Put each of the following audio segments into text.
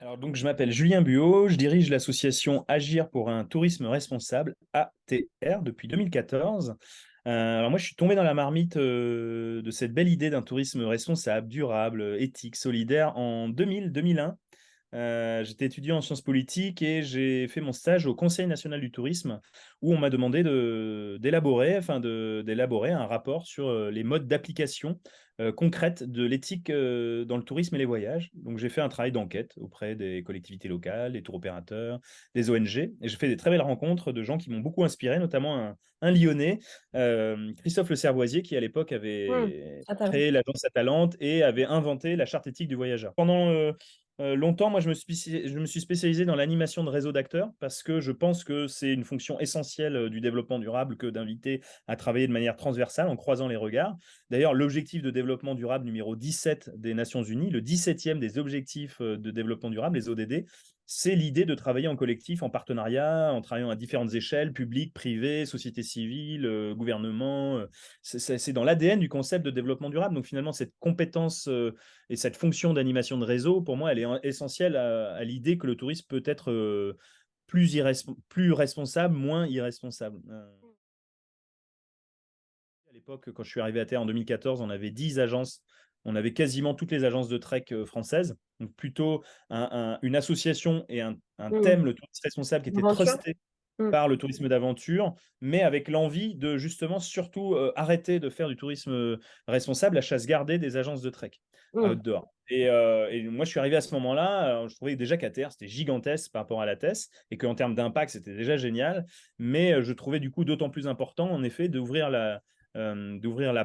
Alors donc, je m'appelle Julien Buot, je dirige l'association Agir pour un tourisme responsable, ATR, depuis 2014. Alors moi, je suis tombé dans la marmite de cette belle idée d'un tourisme responsable, durable, éthique, solidaire en 2000-2001. J'étais étudiant en sciences politiques et j'ai fait mon stage au Conseil national du tourisme où on m'a demandé d'élaborer un rapport sur les modes d'application concrète de l'éthique dans le tourisme et les voyages. Donc j'ai fait un travail d'enquête auprès des collectivités locales, des tours opérateurs, des ONG et j'ai fait des très belles rencontres de gens qui m'ont beaucoup inspiré, notamment un Lyonnais, Christophe Le Cervoisier, qui à l'époque Mmh. avait Attends. créé l'agence Atalante et avait inventé la charte éthique du voyageur. Pendant longtemps, moi, je me suis spécialisé dans l'animation de réseaux d'acteurs parce que je pense que c'est une fonction essentielle du développement durable que d'inviter à travailler de manière transversale en croisant les regards. D'ailleurs, l'objectif de développement durable numéro 17 des Nations Unies, le 17e des objectifs de développement durable, les ODD, c'est l'idée de travailler en collectif, en partenariat, en travaillant à différentes échelles, publiques, privées, société civile, gouvernement. C'est dans l'ADN du concept de développement durable. Donc finalement, cette compétence et cette fonction d'animation de réseau, pour moi, elle est essentielle à l'idée que le tourisme peut être plus responsable, moins irresponsable. À l'époque, quand je suis arrivé à Terre en 2014, on avait 10 agences. On avait quasiment toutes les agences de trek françaises. Donc plutôt une association et un Mmh. thème, le tourisme responsable, qui était L'aventure? trusté Mmh. par le tourisme d'aventure, mais avec l'envie de justement surtout arrêter de faire du tourisme responsable, la chasse gardée des agences de trek Mmh. outdoor. Et moi, je suis arrivé à ce moment-là, je trouvais déjà qu'à terre, c'était gigantesque par rapport à la TES, et qu'en termes d'impact, c'était déjà génial, mais je trouvais du coup d'autant plus important, en effet, d'ouvrir la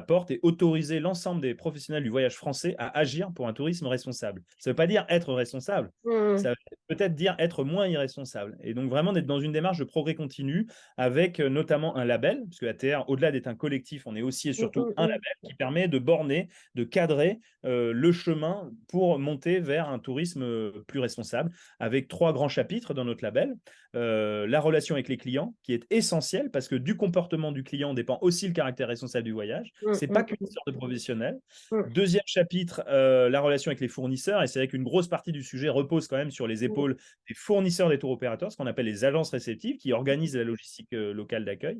porte et autoriser l'ensemble des professionnels du voyage français à agir pour un tourisme responsable. Ça ne veut pas dire être responsable, Mmh. ça veut peut-être dire être moins irresponsable. Et donc vraiment d'être dans une démarche de progrès continu avec notamment un label, parce que ATR, au-delà d'être un collectif, on est aussi et Mmh, surtout mmh, un mmh. label qui permet de borner, de cadrer le chemin pour monter vers un tourisme plus responsable, avec 3 grands chapitres dans notre label. La relation avec les clients, qui est essentielle, parce que du comportement du client dépend aussi le caractère responsable du voyage. Mmh, C'est pas mmh, qu'une mmh. histoire de professionnel. Mmh. Deuxième chapitre, la relation avec les fournisseurs. Et c'est vrai qu'une grosse partie du sujet repose quand même sur les Mmh. épaules des fournisseurs des tours opérateurs, ce qu'on appelle les agences réceptives, qui organisent la logistique locale d'accueil.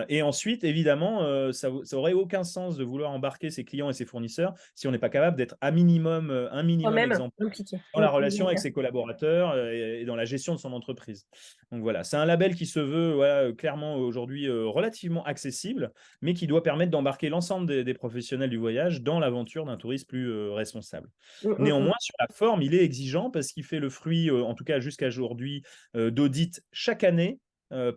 Et ensuite, évidemment, ça aurait aucun sens de vouloir embarquer ses clients et ses fournisseurs si on n'est pas capable d'être un minimum Toi-même exemplaire impliqué. dans Mmh, la relation avec mmh, ses collaborateurs et dans la gestion de son entreprise. Donc voilà, c'est un label qui se veut voilà, clairement aujourd'hui relativement accessible, mais qui doit permettre d'embarquer l'ensemble des professionnels du voyage dans l'aventure d'un tourisme plus responsable. mmh, mmh, mmh. Néanmoins, sur la forme, il est exigeant parce qu'il fait le fruit, en tout cas jusqu'à aujourd'hui, d'audits chaque année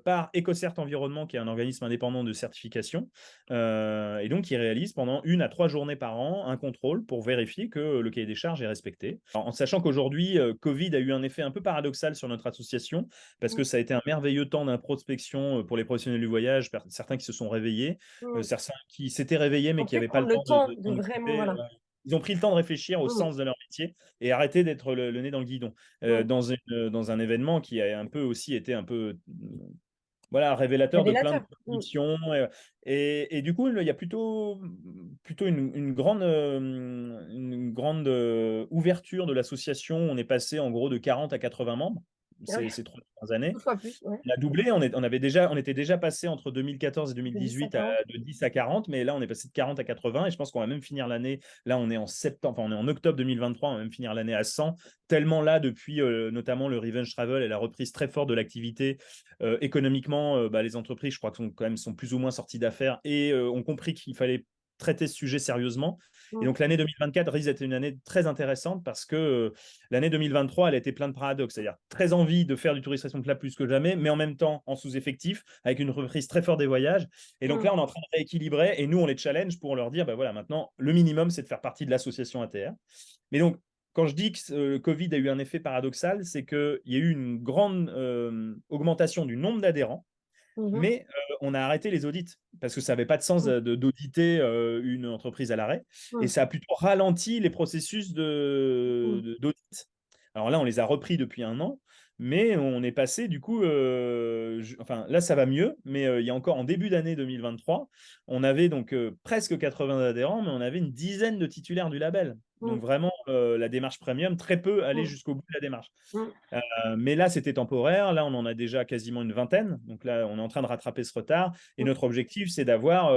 par EcoCert Environnement, qui est un organisme indépendant de certification. Et donc, il réalise pendant 1 à 3 journées par an un contrôle pour vérifier que le cahier des charges est respecté. Alors, en sachant qu'aujourd'hui, Covid a eu un effet un peu paradoxal sur notre association, parce que ça a été un merveilleux temps d'introspection pour les professionnels du voyage, certains qui se sont réveillés, Mmh. certains qui s'étaient réveillés mais On qui peut n'avaient pas prendre le le temps temps de de s'en vraiment, occuper. voilà. Ils ont pris le temps de réfléchir au Mmh. sens de leur métier et arrêter d'être le nez dans le guidon Mmh. dans un événement qui a un peu aussi été un peu voilà, révélateur de plein de Révélateur. Mmh. contradictions. Et du coup, il y a plutôt une grande ouverture de l'association. On est passé en gros de 40 à 80 membres Ah oui, ces 3 dernières années. 2 fois plus, ouais. On a doublé, on était déjà passé entre 2014 et De 10 à 2018 40. de 10 à 40, mais là on est passé de 40 à 80 et je pense qu'on va même finir l'année, là on est en septembre, enfin on est en octobre 2023, on va même finir l'année à 100, tellement là depuis notamment le Revenge Travel et la reprise très forte de l'activité, économiquement, les entreprises je crois que sont plus ou moins sorties d'affaires et ont compris qu'il fallait traiter ce sujet sérieusement. Et Mmh. donc l'année 2024 risque d'être une année très intéressante parce que l'année 2023, elle a été pleine de paradoxes, c'est-à-dire très envie de faire du tourisme responsable plus que jamais, mais en même temps en sous-effectif, avec une reprise très forte des voyages. Et donc Mmh. là, on est en train de rééquilibrer et nous, on les challenge pour leur dire, bah voilà, maintenant, le minimum, c'est de faire partie de l'association ATR. Mais donc, quand je dis que le Covid a eu un effet paradoxal, c'est qu'il y a eu une grande augmentation du nombre d'adhérents, Mmh mh. mais on a arrêté les audits parce que ça n'avait pas de sens Mmh. d'auditer une entreprise à l'arrêt. Et Mmh. ça a plutôt ralenti les processus Mmh. d'audit. Alors là, on les a repris depuis un an, mais on est passé du coup, enfin là, ça va mieux, mais il y a encore en début d'année 2023, on avait donc presque 80 adhérents, mais on avait une dizaine de titulaires du label. Donc vraiment, la démarche premium, très peu aller jusqu'au bout de la démarche. Mais là, c'était temporaire. Là, on en a déjà quasiment une vingtaine. Donc là, on est en train de rattraper ce retard. Et notre objectif, c'est d'avoir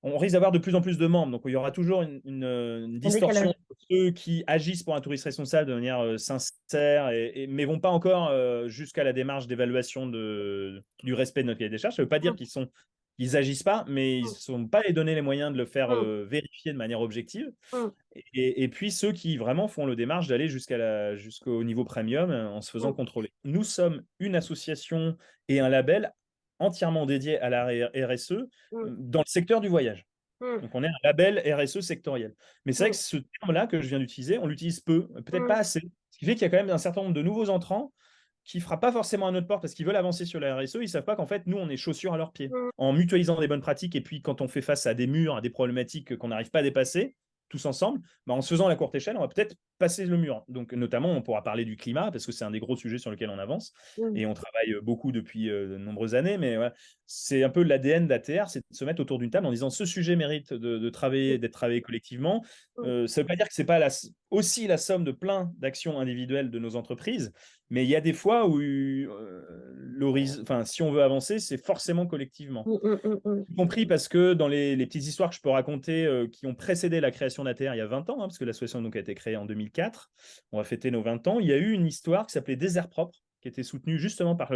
on risque d'avoir de plus en plus de membres. Donc, il y aura toujours une Un distorsion décalage. entre ceux qui agissent pour un touriste responsable de manière sincère, mais vont pas encore jusqu'à la démarche d'évaluation du respect de notre cahier des charges. Ça ne veut pas dire qu'ils agissent pas, mais ils ne sont pas donné les moyens de le faire vérifier de manière objective. Et puis ceux qui vraiment font le démarche d'aller jusqu'au niveau premium en se faisant contrôler. Nous sommes une association et un label entièrement dédié à la RSE dans le secteur du voyage. Donc on est un label RSE sectoriel. Mais c'est vrai que ce terme-là que je viens d'utiliser, on l'utilise peu, peut-être pas assez. Ce qui fait qu'il y a quand même un certain nombre de nouveaux entrants qui ne frappent pas forcément à notre porte parce qu'ils veulent avancer sur la RSE, ils ne savent pas qu'en fait, nous, on est chaussures à leurs pieds. En mutualisant des bonnes pratiques, et puis quand on fait face à des murs, à des problématiques qu'on n'arrive pas à dépasser, tous ensemble, bah, en se faisant à la courte échelle, on va peut-être passer le mur. Donc, notamment, on pourra parler du climat, parce que c'est un des gros sujets sur lesquels on avance, et on travaille beaucoup depuis de nombreuses années, mais ouais, c'est un peu l'ADN d'ATR, c'est de se mettre autour d'une table en disant ce sujet mérite d'être travaillé collectivement. Ça ne veut pas dire que ce n'est pas aussi la somme de plein d'actions individuelles de nos entreprises, mais il y a des fois où si on veut avancer, c'est forcément collectivement. Y compris parce que dans les petites histoires que je peux raconter qui ont précédé la création d'ATR il y a 20 ans, hein, parce que l'association donc, a été créée en 2004, on va fêter nos 20 ans, il y a eu une histoire qui s'appelait Désert propre, qui était soutenue justement par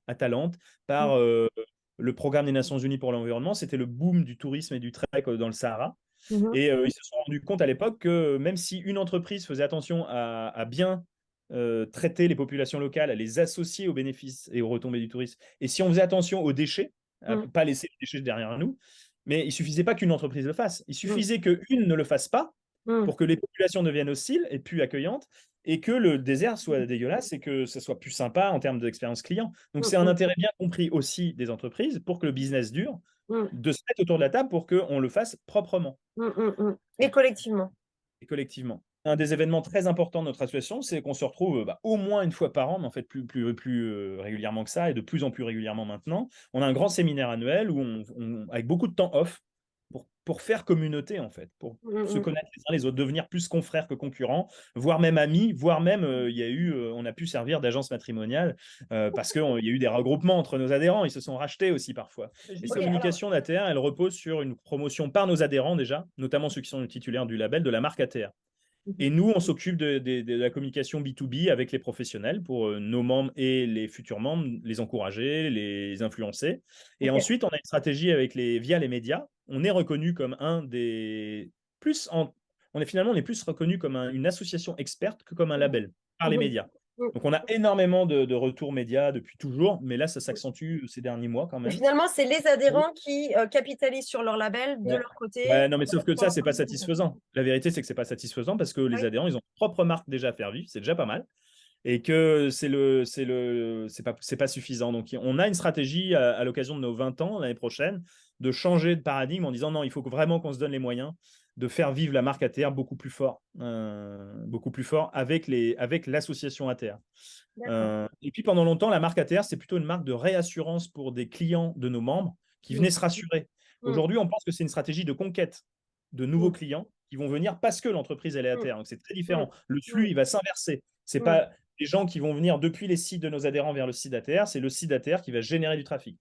Atalante, par le programme des Nations Unies pour l'environnement. C'était le boom du tourisme et du trek dans le Sahara. Et ils se sont rendus compte à l'époque que même si une entreprise faisait attention à bien traiter les populations locales, à les associer aux bénéfices et aux retombées du tourisme, et si on faisait attention aux déchets, à ne pas laisser les déchets derrière nous, mais il ne suffisait pas qu'une entreprise le fasse. Il suffisait qu'une ne le fasse pas pour que les populations deviennent hostiles et plus accueillantes et que le désert soit dégueulasse et que ça soit plus sympa en termes d'expérience client. Donc, c'est un intérêt bien compris aussi des entreprises pour que le business dure, de se mettre autour de la table pour qu'on le fasse proprement. Et collectivement. Et collectivement. Un des événements très importants de notre association, c'est qu'on se retrouve au moins une fois par an, mais en fait plus régulièrement que ça, et de plus en plus régulièrement maintenant. On a un grand séminaire annuel où avec beaucoup de temps off pour faire communauté, en fait, pour se connaître les uns les autres, devenir plus confrères que concurrents, voire même amis, voire même, on a pu servir d'agence matrimoniale parce qu'il y a eu des regroupements entre nos adhérents, ils se sont rachetés aussi parfois. Et cette communication d'ATR, elle repose sur une promotion par nos adhérents déjà, notamment ceux qui sont titulaires du label de la marque ATR. Et nous, on s'occupe de la communication B2B avec les professionnels pour nos membres et les futurs membres, les encourager, les influencer. Et ensuite, on a une stratégie via les médias. On est reconnu comme on est plus reconnu comme une association experte que comme un label par les médias. Donc, on a énormément de retours médias depuis toujours, mais là, ça s'accentue ces derniers mois quand Et même. finalement, c'est les adhérents qui capitalisent sur leur label de leur côté. Ouais, non, mais sauf que ça, c'est pas satisfaisant. La vérité, c'est que c'est pas satisfaisant parce que les adhérents, ils ont leur propre marque déjà à faire vivre, c'est déjà pas mal. Et que c'est pas suffisant. Donc, on a une stratégie à l'occasion de nos 20 ans l'année prochaine de changer de paradigme en disant non, il faut vraiment qu'on se donne les moyens de faire vivre la marque ATR beaucoup plus fort avec l'association ATR. Et puis pendant longtemps, la marque ATR, c'est plutôt une marque de réassurance pour des clients de nos membres qui venaient se rassurer. Aujourd'hui, on pense que c'est une stratégie de conquête de nouveaux clients qui vont venir parce que l'entreprise elle est ATR. Donc c'est très différent. Le flux, il va s'inverser. C'est pas les gens qui vont venir depuis les sites de nos adhérents vers le site ATR, c'est le site ATR qui va générer du trafic.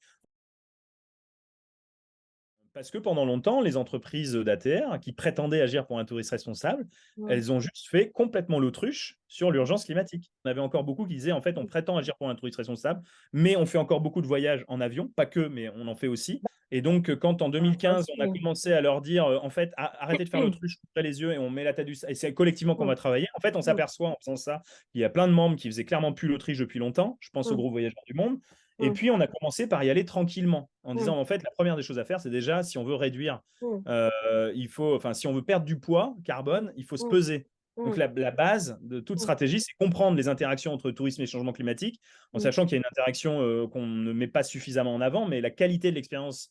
Parce que pendant longtemps, les entreprises d'ATR qui prétendaient agir pour un tourisme responsable, elles ont juste fait complètement l'autruche sur l'urgence climatique. On avait encore beaucoup qui disaient, en fait, on prétend agir pour un tourisme responsable, mais on fait encore beaucoup de voyages en avion, pas que, mais on en fait aussi. Et donc, quand en 2015, on a commencé à leur dire, en fait, arrêtez de faire l'autruche, ouvrez les yeux et on met la tête et c'est collectivement qu'on va travailler. En fait, on s'aperçoit en faisant ça qu'il y a plein de membres qui faisaient clairement plus l'autruche depuis longtemps. Je pense aux gros voyageurs du monde. Et puis, on a commencé par y aller tranquillement, en disant, en fait, la première des choses à faire, c'est déjà, si on veut réduire, si on veut perdre du poids carbone, il faut se peser. Donc, la base de toute stratégie, c'est comprendre les interactions entre tourisme et changement climatique, en sachant qu'il y a une interaction qu'on ne met pas suffisamment en avant, mais la qualité de l'expérience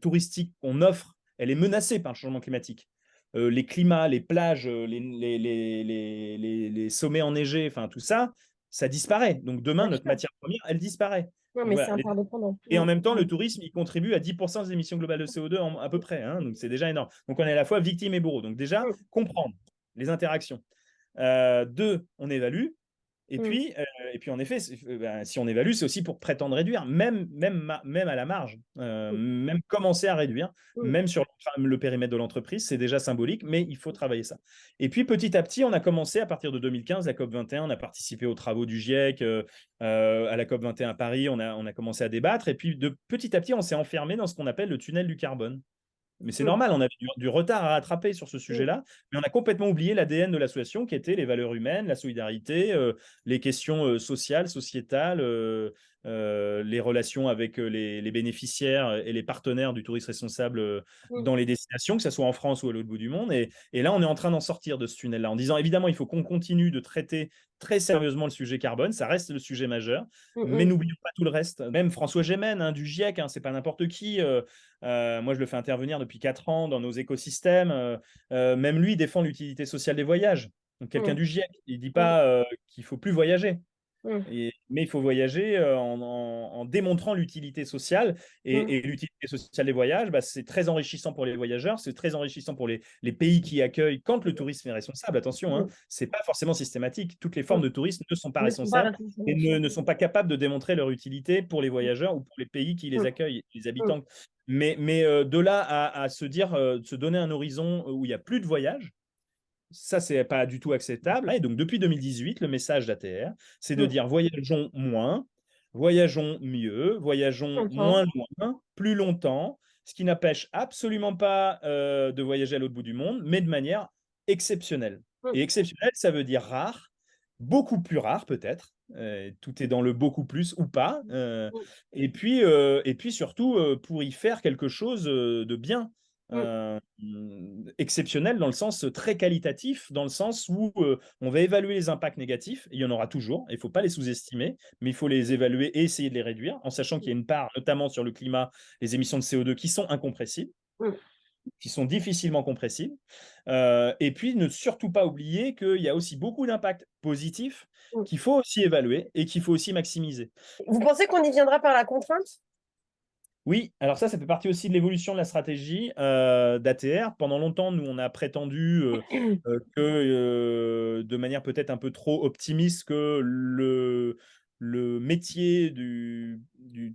touristique qu'on offre, elle est menacée par le changement climatique. Les climats, les plages, les sommets enneigés, enfin tout ça, ça disparaît. Donc demain, Bien notre sûr. matière première, elle disparaît. Non, Donc mais c'est voilà. interdépendant. Et en même temps, le tourisme, il contribue à 10% des émissions globales de CO2 à peu près. Hein, donc c'est déjà énorme. Donc on est à la fois victime et bourreau. Donc déjà, Mm, comprendre les interactions. Deux, on évalue. Et mm, puis, en effet, ben, si on évalue, c'est aussi pour prétendre réduire, même à la marge, mm, même commencer à réduire, mm, même sur le périmètre de l'entreprise, c'est déjà symbolique, mais il faut travailler ça. Et puis, petit à petit, on a commencé à partir de 2015, la COP 21, on a participé aux travaux du GIEC, à la COP 21 à Paris, on a commencé à débattre, et puis petit à petit, on s'est enfermé dans ce qu'on appelle le tunnel du carbone. Mais c'est mm, normal, on avait du retard à rattraper sur ce mm, sujet-là, mais on a complètement oublié l'ADN de l'association qui était les valeurs humaines, la solidarité, les questions sociales, sociétales, les relations avec les bénéficiaires et les partenaires du tourisme responsable mm, dans les destinations, que ce soit en France ou à l'autre bout du monde. Et là, on est en train d'en sortir de ce tunnel-là en disant évidemment, il faut qu'on continue de traiter très sérieusement le sujet carbone, ça reste le sujet majeur, mm, mais mm. n'oublions pas tout le reste. Même François Gémen hein, du GIEC, hein, c'est pas n'importe qui. Moi, je le fais intervenir depuis 4 ans dans nos écosystèmes. Même lui défend l'utilité sociale des voyages. Donc, quelqu'un Mm, du GIEC, il ne dit mm, pas qu'il ne faut plus voyager. mm, Mais il faut voyager en démontrant l'utilité sociale. mm, Et l'utilité sociale des voyages, bah, c'est très enrichissant pour les voyageurs, c'est très enrichissant pour les pays qui accueillent quand le tourisme est responsable. Attention, hein, mm, ce n'est pas forcément systématique. Toutes les formes mm. de tourisme ne sont pas Ne sont pas responsables responsables, et bien sûr. ne sont pas capables de démontrer leur utilité pour les voyageurs ou pour les pays qui les Mm, accueillent, les mm, habitants. Mais de là à se dire, de se donner un horizon où il n'y a plus de voyages, ça, c'est pas du tout acceptable. Et donc, depuis 2018, le message d'ATR, c'est de mm. dire voyageons moins, voyageons mieux, voyageons Longtemps. moins loin, plus longtemps, ce qui n'empêche absolument pas de voyager à l'autre bout du monde, mais de manière exceptionnelle. Mm, Et exceptionnelle, ça veut dire rare, beaucoup plus rare peut-être. Tout est dans le beaucoup plus ou pas. mm, Et puis surtout, pour y faire quelque chose de bien. mm, Euh, exceptionnel dans le sens très qualitatif, dans le sens où on va évaluer les impacts négatifs, il y en aura toujours, il ne faut pas les sous-estimer, mais il faut les évaluer et essayer de les réduire, en sachant qu'il y a une part, notamment sur le climat, les émissions de CO2 qui sont incompressibles, mm, qui sont difficilement compressibles. Et puis, ne surtout pas oublier qu'il y a aussi beaucoup d'impacts positifs mm. qu'il faut aussi évaluer et qu'il faut aussi maximiser. Vous pensez qu'on y viendra par la contrainte? Oui, alors ça fait partie aussi de l'évolution de la stratégie d'ATR. Pendant longtemps, nous, on a prétendu que, de manière peut-être un peu trop optimiste, que le métier du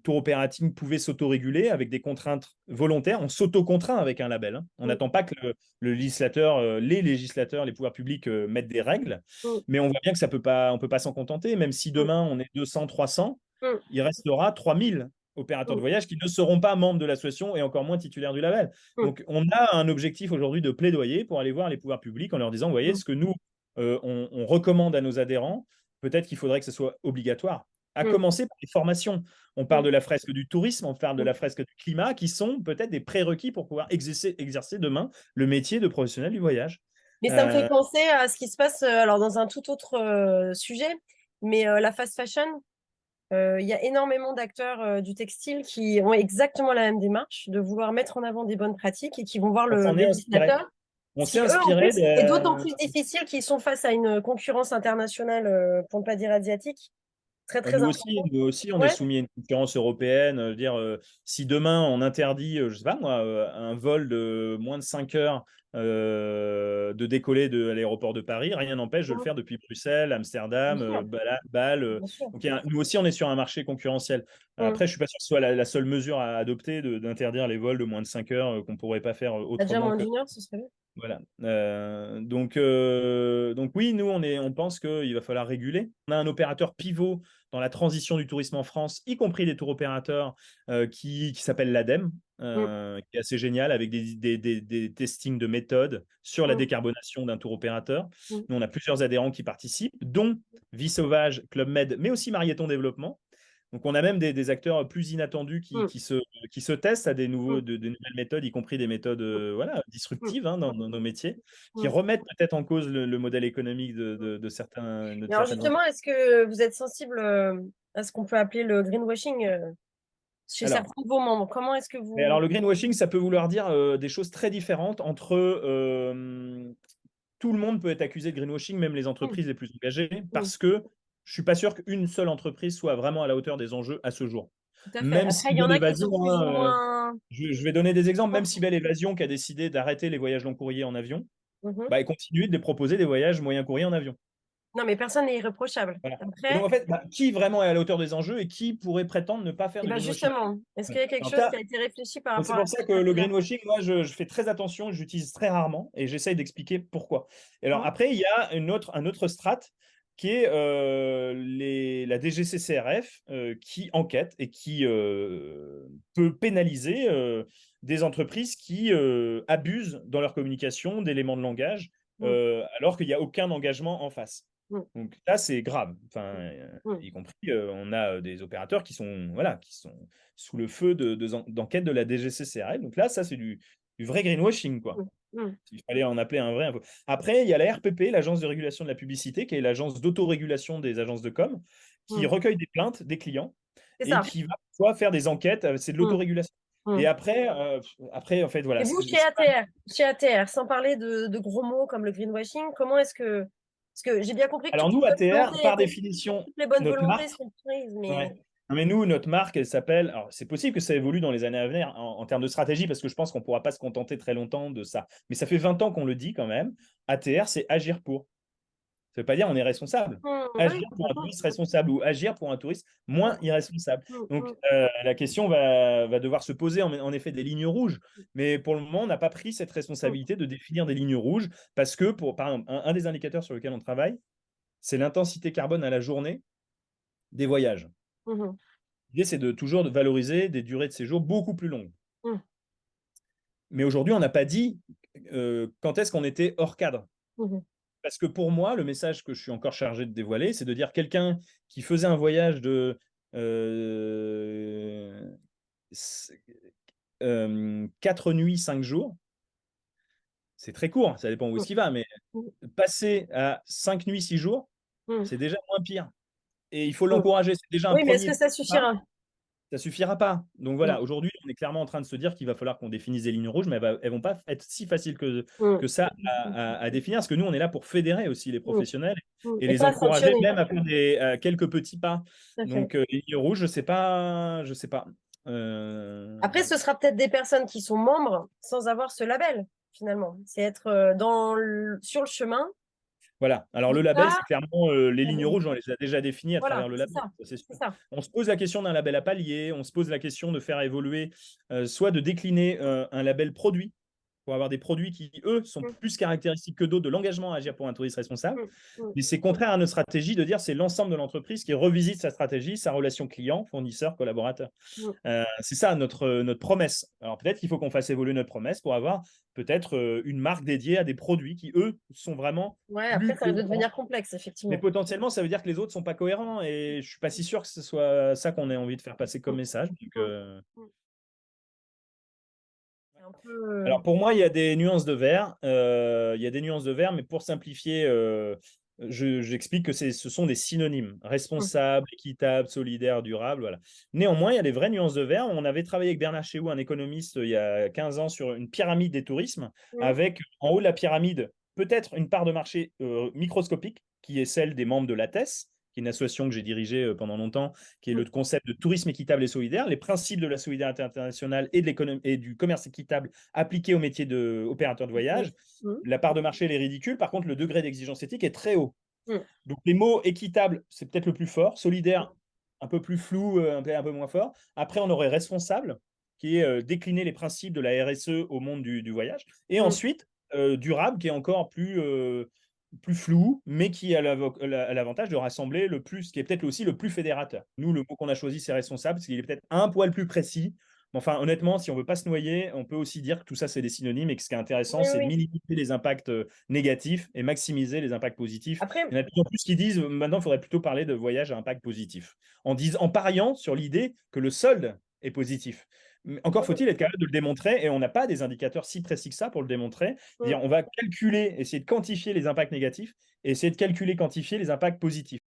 tour opérating pouvait s'autoréguler avec des contraintes volontaires. On s'auto-contraint avec un label. Hein. On Mm, n'attend pas que le législateur, les législateurs, les pouvoirs publics mettent des règles, mm, mais on voit bien que ça peut pas, on peut pas s'en contenter. Même si mm, demain, on est 200, 300, mm, il restera 3000 opérateurs de mm, voyage qui ne seront pas membres de l'association et encore moins titulaires du label. mm, Donc, on a un objectif aujourd'hui de plaidoyer pour aller voir les pouvoirs publics en leur disant, vous voyez, mm, ce que nous, on recommande à nos adhérents, peut-être qu'il faudrait que ce soit obligatoire, à mm, commencer par les formations. On parle mm, de la fresque du tourisme, on parle de mm. la fresque du climat, qui sont peut-être des prérequis pour pouvoir exercer demain le métier de professionnel du voyage. Mais ça me fait Euh, penser à ce qui se passe alors dans un tout autre sujet, mais la fast fashion, il y a énormément d'acteurs du textile qui ont exactement la même démarche, de vouloir mettre en avant des bonnes pratiques et qui vont voir on le s'en est inspiré. législateur. On Ce qui, s'est eux, en inspiré plus, est d'autant de, plus difficile qu'ils sont face à une concurrence internationale, pour ne pas dire asiatique, très, très importante. Nous aussi, on est Ouais. soumis à une concurrence européenne. Dire, si demain on interdit, je sais pas moi, un vol de moins de 5 heures de décoller de l'aéroport de Paris, rien n'empêche de le Mhm. faire depuis Bruxelles, Bien Amsterdam, sûr, Bâle. bien sûr. Donc, nous aussi, on est sur un marché concurrentiel. Mhm. Après, je suis pas sûr que ce soit la seule mesure à adopter d'interdire les vols de moins de 5 heures qu'on pourrait pas faire Bah, déjà autrement moins que. d'une heure, ce serait bien. Voilà. Donc oui, nous, on pense qu'il va falloir réguler. On a un opérateur pivot dans la transition du tourisme en France, y compris des tours opérateurs, qui s'appelle l'ADEME, Mhm. qui est assez génial avec des testings de méthodes sur la Mhm. décarbonation d'un tour opérateur. Mhm. Nous, on a plusieurs adhérents qui participent, dont Vie Sauvage, Club Med, mais aussi Marieton Développement. Donc, on a même des acteurs plus inattendus Mhm. qui se testent à des Mhm. de nouvelles méthodes, y compris des méthodes voilà, Mhm. disruptives hein, dans nos métiers, qui Mhm. remettent peut-être en cause le modèle économique de Et alors certaines justement, entreprises. est-ce que vous êtes sensible à ce qu'on peut appeler le greenwashing chez Alors, certains de vos membres? Comment est-ce que mais vous... alors, le greenwashing, ça peut vouloir dire des choses très différentes entre tout le monde peut être accusé de greenwashing, même les Mhm. entreprises les plus engagées, Mhm. parce que je suis pas sûr qu'une seule entreprise soit vraiment à la hauteur des enjeux à ce jour. Tout à fait. Même Après, si il y en Belle a qui Évasion, sont plus ou moins. je vais donner des exemples, même si Belle Évasion qui a décidé d'arrêter les voyages long courriers en avion, Mhm. bah, elle continue de les proposer des voyages moyen courrier en avion. Non, mais personne n'est irréprochable. Voilà. Et donc, Après, en fait, bah, qui vraiment est à la hauteur des enjeux et qui pourrait prétendre ne pas faire et de ben greenwashing? justement, est-ce qu'il Ouais. y a quelque Alors, chose qui a été réfléchi par donc, c'est rapport à pour cette ça que le partie-là? greenwashing, moi, je fais très attention, j'utilise très rarement et j'essaye d'expliquer pourquoi. Et alors, Mhm. après, il y a un autre strat qui est la DGCCRF qui enquête et qui peut pénaliser des entreprises qui abusent dans leur communication d'éléments de langage Mhm. alors qu'il n'y a aucun engagement en face. Mhm. Donc là, c'est grave. Enfin, Mhm. y compris, on a des opérateurs voilà, qui sont sous le feu d'enquête de la DGCCRF. Donc là, ça, c'est du vrai greenwashing, quoi. Mhm. Mhm. Il fallait en appeler un vrai un peu. Après, il y a la RPP, l'Agence de régulation de la publicité, qui est l'agence d'autorégulation des agences de com, qui Mhm. recueille des plaintes des clients C'est et ça. qui va parfois faire des enquêtes. C'est de Mhm. l'autorégulation. Et Mhm. après, en fait, voilà. Et vous, chez ATR, sans parler de gros mots comme le greenwashing, comment est-ce que. Parce que j'ai bien compris que Alors toutes nous, les bonnes ATR, volontés par étaient. définition, Toutes les bonnes notre volontés marque, sont prises, mais. ouais. Non, mais nous, notre marque, elle s'appelle. Alors, c'est possible que ça évolue dans les années à venir en termes de stratégie, parce que je pense qu'on ne pourra pas se contenter très longtemps de ça. Mais ça fait 20 ans qu'on le dit quand même. ATR, c'est agir pour. Ça ne veut pas dire on est responsable. Oui, Agir pour un complètement. touriste responsable ou agir pour un touriste moins Mhm. irresponsable. Donc, Mhm. la question va devoir se poser en effet des lignes rouges. Mais pour le moment, on n'a pas pris cette Mhm. responsabilité de définir des lignes rouges parce que, par exemple, un des indicateurs sur lequel on travaille, c'est l'intensité carbone à la journée des voyages. Mhm. L'idée, c'est de toujours de valoriser des durées de séjour beaucoup plus longues. Mhm. Mais aujourd'hui, on n'a pas dit quand est-ce qu'on était hors cadre. Mhm. Parce que pour moi, le message que je suis encore chargé de dévoiler, c'est de dire quelqu'un qui faisait un voyage de 4 nuits, 5 jours, c'est très court, ça dépend où est-ce qu'il va, mais Mhm. passer à 5 nuits, 6 jours, Mhm. c'est déjà moins pire. Et il faut Mhm. l'encourager, c'est déjà un Oui, mais est-ce premier que ça pas. suffira? Ça suffira pas. Donc voilà, Mhm. aujourd'hui, on est clairement en train de se dire qu'il va falloir qu'on définisse des lignes rouges, mais elles vont pas être si faciles que Mhm. ça à définir, parce que nous, on est là pour fédérer aussi les Mhm. professionnels Mhm. et Et les pas encourager sanctionner. même à faire quelques petits pas. Tout à fait. Donc, les lignes rouges, je sais pas, je sais pas. Après, ce sera peut-être des personnes qui sont membres sans avoir ce label, finalement. C'est être sur le chemin. Voilà. Alors, Et le label, ça, c'est clairement les lignes rouges, on les a déjà définies à voilà, travers le c'est label, ça. ça, c'est C'est sûr. ça. On se pose la question d'un label à palier, on se pose la question de faire évoluer, soit de décliner un label produit pour avoir des produits qui, eux, sont Mm, plus caractéristiques que d'autres de l'engagement à agir pour un touriste responsable. mm, mm, Mais c'est contraire à notre stratégie de dire c'est l'ensemble de l'entreprise qui revisite sa stratégie, sa relation client, fournisseur, collaborateur. mm. C'est ça notre promesse. Alors peut-être qu'il faut qu'on fasse évoluer notre promesse pour avoir peut-être une marque dédiée à des produits qui, eux, sont vraiment Ouais, après, plus ça risque de cohérents. devenir complexe, Mais effectivement. potentiellement, ça veut dire que les autres ne sont pas cohérents et je ne suis pas si sûr que ce soit ça qu'on ait envie de faire passer comme Mm, message. Donc, mm, mm. C'est un peu. alors pour moi, il y a des nuances de vert. Il y a des nuances de vert, mais pour simplifier, j'explique que ce sont des synonymes. Mm, Responsable, équitable, solidaire, durable. Voilà. Néanmoins, il y a des vraies nuances de vert. On avait travaillé avec Bernard Chéou, un économiste, il y a 15 ans, sur une pyramide des tourismes, mm, avec en haut de la pyramide peut-être une part de marché microscopique, qui est celle des membres de l'ATES, qui est une association que j'ai dirigée pendant longtemps, qui est mm, le concept de tourisme équitable et solidaire, les principes de la solidarité internationale et, et du commerce équitable appliqués au métier d'opérateur de voyage. mm, La part de marché, elle est ridicule. Par contre, le degré d'exigence éthique est très haut. mm, Donc, les mots équitable, c'est peut-être le plus fort. Solidaire, un peu plus flou, un peu moins fort. Après, on aurait responsable, qui est décliner les principes de la RSE au monde du voyage. Et mm. ensuite, durable, qui est encore plus flou, mais qui a l'avantage de rassembler le plus, qui est peut-être aussi le plus fédérateur. Nous, le mot qu'on a choisi, c'est responsable, parce qu'il est peut-être un poil plus précis. Mais enfin, honnêtement, si on ne veut pas se noyer, on peut aussi dire que tout ça, c'est des synonymes et que ce qui est intéressant, Oui, c'est de oui. minimiser les impacts négatifs et maximiser les impacts positifs. Après, Il y en a de plus en plus qui disent maintenant, il faudrait plutôt parler de voyage à impact positif, en pariant sur l'idée que le solde est positif. Mais encore faut-il être capable de le démontrer, et on n'a pas des indicateurs si précis que ça pour le démontrer. mm, C'est-à-dire, on va calculer, essayer de quantifier les impacts négatifs et essayer de calculer, quantifier les impacts positifs.